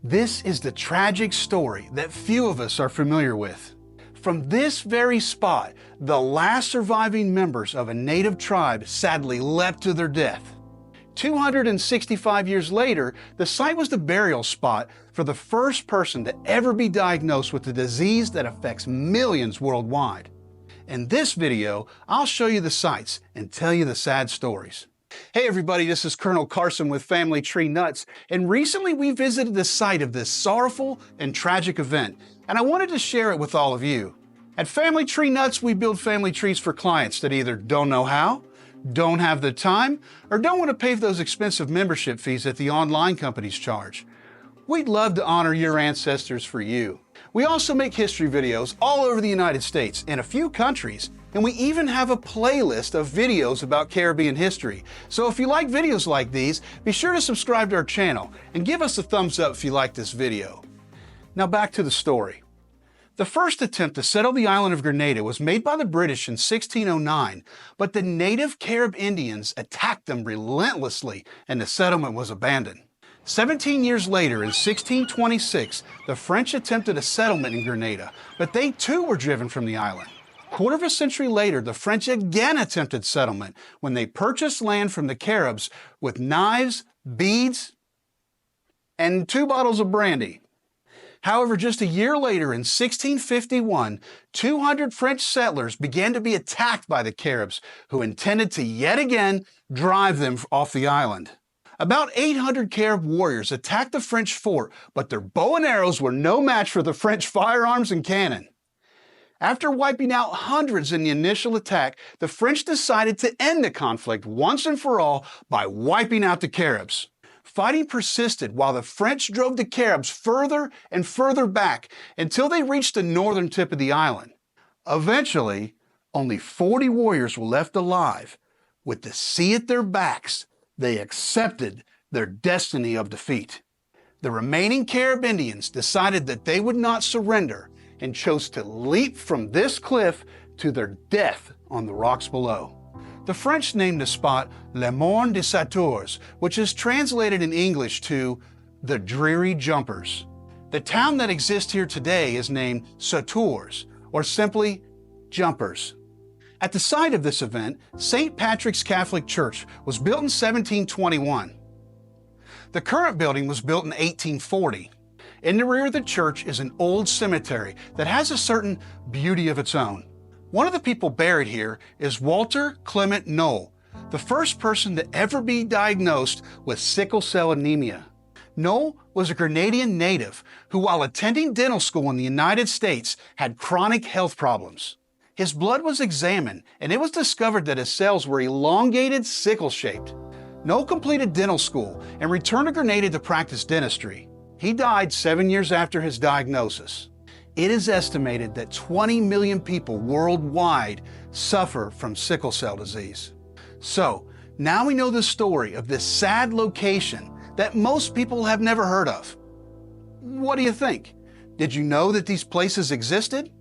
This is the tragic story that few of us are familiar with. From this very spot, the last surviving members of a native tribe sadly leapt to their death. 265 years later, the site was the burial spot for the first person to ever be diagnosed with a disease that affects millions worldwide. In this video, I'll show you the sights and tell you the sad stories. Hey everybody, this is Colonel Carson with Family Tree Nuts, and recently we visited the site of this sorrowful and tragic event, and I wanted to share it with all of you. At Family Tree Nuts, we build family trees for clients that either don't know how, don't have the time, or don't want to pay those expensive membership fees that the online companies charge. We'd love to honor your ancestors for you. We also make history videos all over the United States and a few countries, and we even have a playlist of videos about Caribbean history. So if you like videos like these, be sure to subscribe to our channel and give us a thumbs up if you like this video. Now back to the story. The first attempt to settle the island of Grenada was made by the British in 1609, but the native Carib Indians attacked them relentlessly and the settlement was abandoned. 17 years later, in 1626, the French attempted a settlement in Grenada, but they too were driven from the island. Quarter of a century later, the French again attempted settlement when they purchased land from the Caribs with knives, beads, and 2 bottles of brandy. However, just a year later, in 1651, 200 French settlers began to be attacked by the Caribs, who intended to yet again drive them off the island. About 800 Carib warriors attacked the French fort, but their bow and arrows were no match for the French firearms and cannon. After wiping out hundreds in the initial attack, the French decided to end the conflict once and for all by wiping out the Caribs. Fighting persisted while the French drove the Caribs further and further back until they reached the northern tip of the island. Eventually, only 40 warriors were left alive. With the sea at their backs, they accepted their destiny of defeat. The remaining Carib Indians decided that they would not surrender and chose to leap from this cliff to their death on the rocks below. The French named the spot Le Morne des Sauteurs, which is translated in English to the Dreary Jumpers. The town that exists here today is named Sauteurs, or simply Jumpers. At the site of this event, St. Patrick's Catholic Church was built in 1721. The current building was built in 1840. In the rear of the church is an old cemetery that has a certain beauty of its own. One of the people buried here is Walter Clement Knoll, the first person to ever be diagnosed with sickle cell anemia. Knoll was a Grenadian native who, while attending dental school in the United States, had chronic health problems. His blood was examined, and it was discovered that his cells were elongated, sickle-shaped. Knoll completed dental school and returned to Grenada to practice dentistry. He died 7 years after his diagnosis. It is estimated that 20 million people worldwide suffer from sickle cell disease. So, now we know the story of this sad location that most people have never heard of. What do you think? Did you know that these places existed?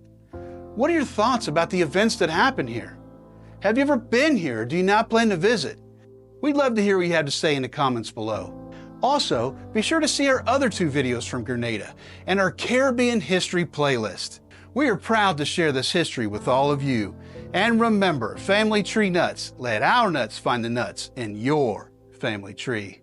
What are your thoughts about the events that happened here? Have you ever been here, or do you not plan to visit? We'd love to hear what you have to say in the comments below. Also, be sure to see our other 2 videos from Grenada and our Caribbean history playlist. We are proud to share this history with all of you. And remember, Family Tree Nuts, let our nuts find the nuts in your family tree.